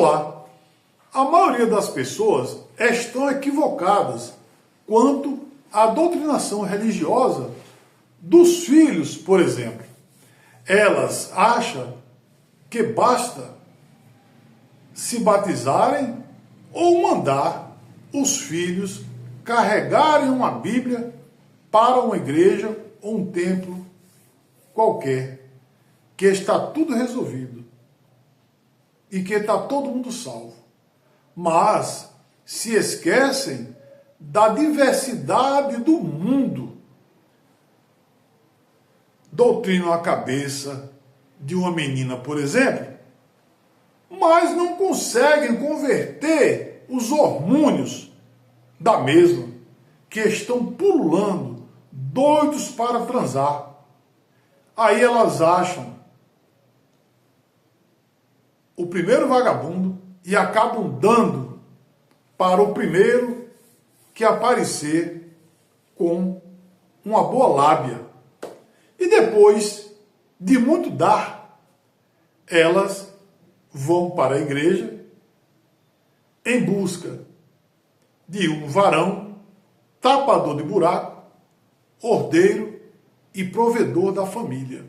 Olá! A maioria das pessoas estão equivocadas quanto à doutrinação religiosa dos filhos, por exemplo. Elas acham que basta se batizarem ou mandar os filhos carregarem uma Bíblia para uma igreja ou um templo qualquer, que está tudo resolvido e que está todo mundo salvo. Mas se esquecem da diversidade do mundo. Doutrinam a cabeça de uma menina, por exemplo, mas não conseguem converter os hormônios da mesma, que estão pululando, doidos para transar. Aí elas acham o primeiro vagabundo e acabam dando para o primeiro que aparecer com uma boa lábia. E depois de muito dar, elas vão para a igreja em busca de um varão, tapador de buraco, ordeiro e provedor da família.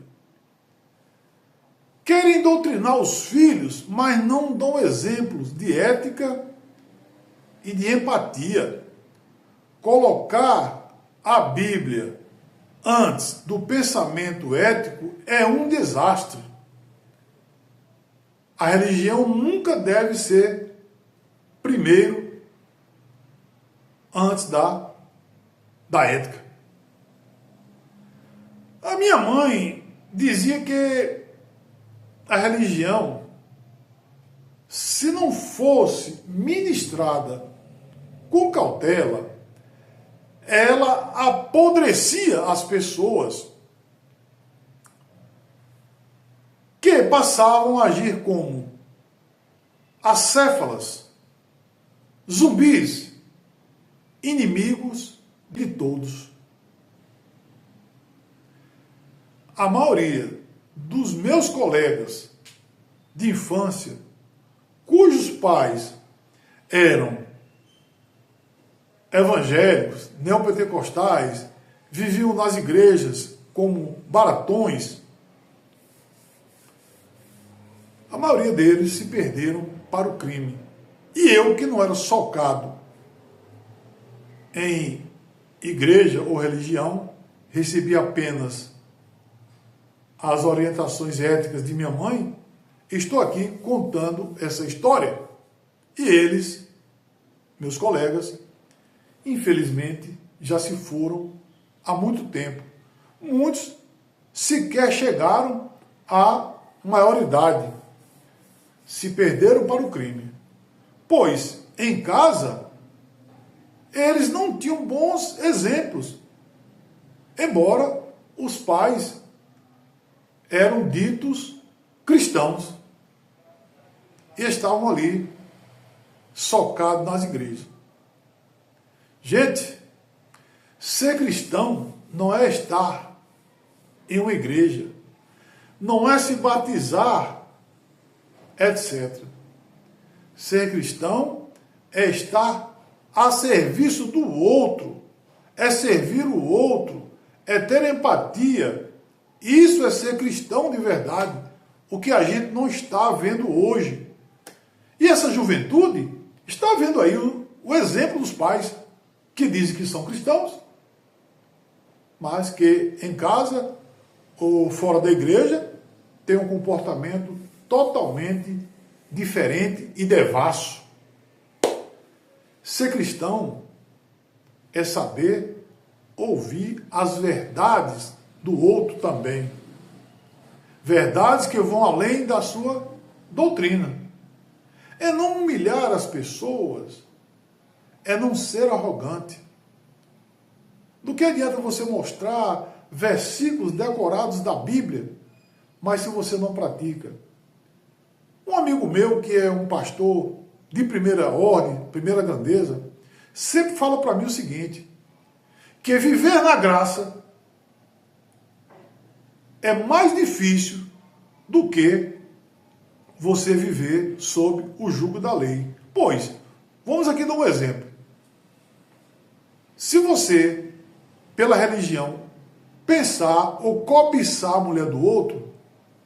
Querem doutrinar os filhos, mas não dão exemplos de ética e de empatia. Colocar a Bíblia antes do pensamento ético é um desastre. A religião nunca deve ser primeiro antes da ética. A minha mãe dizia que a religião, se não fosse ministrada com cautela, ela apodrecia as pessoas que passavam a agir como acéfalas, zumbis, inimigos de todos. A maioria dos meus colegas de infância, cujos pais eram evangélicos, neopentecostais, viviam nas igrejas como baratões, a maioria deles se perderam para o crime. E eu, que não era socado em igreja ou religião, recebi apenas as orientações éticas de minha mãe, estou aqui contando essa história. E eles, meus colegas, infelizmente, já se foram há muito tempo. Muitos sequer chegaram à maioridade, se perderam para o crime. Pois, em casa, eles não tinham bons exemplos, embora os pais eram ditos cristãos e estavam ali socados nas igrejas. Gente, ser cristão não é estar em uma igreja, não é se batizar, etc. Ser cristão é estar a serviço do outro, é servir o outro, é ter empatia. Isso é ser cristão de verdade, o que a gente não está vendo hoje. E essa juventude está vendo aí o exemplo dos pais, que dizem que são cristãos, mas que em casa ou fora da igreja tem um comportamento totalmente diferente e devasso. Ser cristão é saber ouvir as verdades do outro também. Verdades que vão além da sua doutrina. É não humilhar as pessoas, é não ser arrogante. Do que adianta você mostrar versículos decorados da Bíblia, mas se você não pratica? Um amigo meu, que é um pastor de primeira ordem, primeira grandeza, sempre fala para mim o seguinte, que viver na graça é mais difícil do que você viver sob o jugo da lei. Pois, vamos aqui dar um exemplo. Se você, pela religião, pensar ou cobiçar a mulher do outro,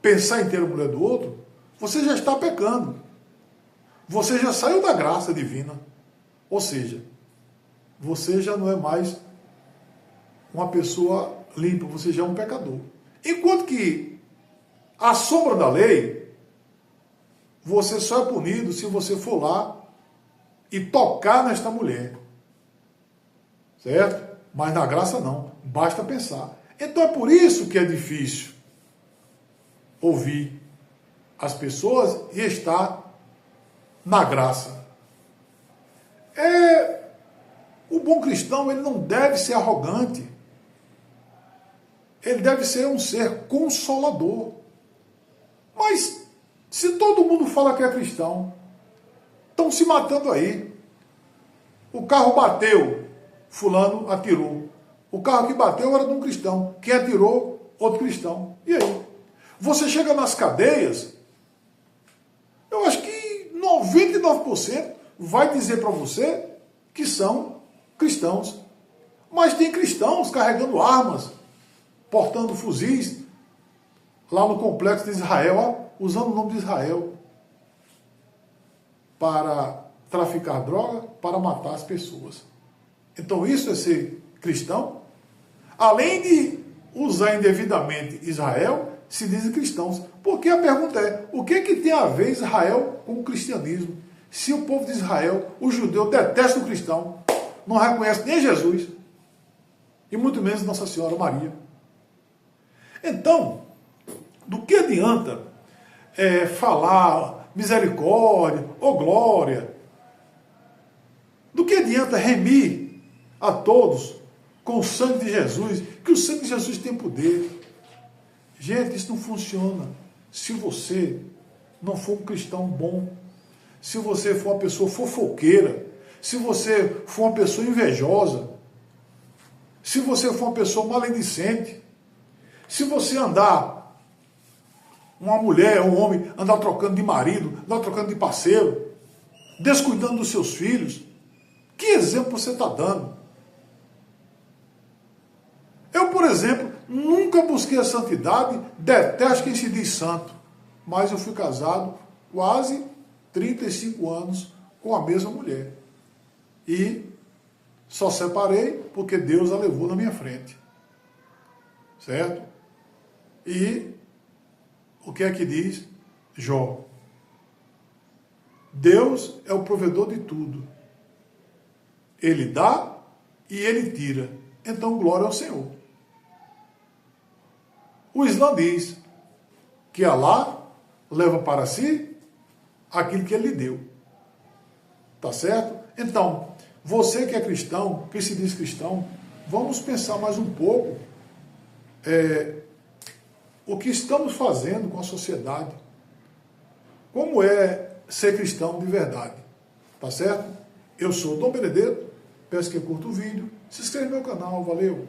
pensar em ter a mulher do outro, você já está pecando. Você já saiu da graça divina. Ou seja, você já não é mais uma pessoa limpa, você já é um pecador. Enquanto que à sombra da lei, você só é punido se você for lá e tocar nesta mulher. Certo? Mas na graça não, basta pensar. Então é por isso que é difícil ouvir as pessoas e estar na graça. O bom cristão, ele não deve ser arrogante. Ele deve ser um ser consolador. Mas se todo mundo fala que é cristão, estão se matando aí. O carro bateu, fulano atirou. O carro que bateu era de um cristão. Quem atirou, outro cristão. E aí? Você chega nas cadeias, eu acho que 99% vai dizer para você que são cristãos. Mas tem cristãos carregando armas, portando fuzis, lá no complexo de Israel, ó, usando o nome de Israel, para traficar droga, para matar as pessoas. Então isso é ser cristão? Além de usar indevidamente Israel, se dizem cristãos. Porque a pergunta é, o que tem a ver Israel com o cristianismo? Se o povo de Israel, o judeu, detesta o cristão, não reconhece nem Jesus, e muito menos Nossa Senhora Maria. Então, do que adianta falar misericórdia ou glória? Do que adianta remir a todos com o sangue de Jesus, que o sangue de Jesus tem poder? Gente, isso não funciona se você não for um cristão bom, se você for uma pessoa fofoqueira, se você for uma pessoa invejosa, se você for uma pessoa maledicente, se você andar, uma mulher, um homem, andar trocando de marido, andar trocando de parceiro, descuidando dos seus filhos, que exemplo você está dando? Eu, por exemplo, nunca busquei a santidade, detesto quem se diz santo, mas eu fui casado quase 35 anos com a mesma mulher. E só separei porque Deus a levou na minha frente. Certo? E o que é que diz Jó? Deus é o provedor de tudo. Ele dá e ele tira. Então, glória ao Senhor. O Islã diz que Alá leva para si aquilo que ele lhe deu. Tá certo? Então, você que é cristão, que se diz cristão, vamos pensar mais um pouco o que estamos fazendo com a sociedade. Como é ser cristão de verdade. Tá certo? Eu sou Dom Benedetto, peço que curta o vídeo, se inscreva no meu canal, valeu!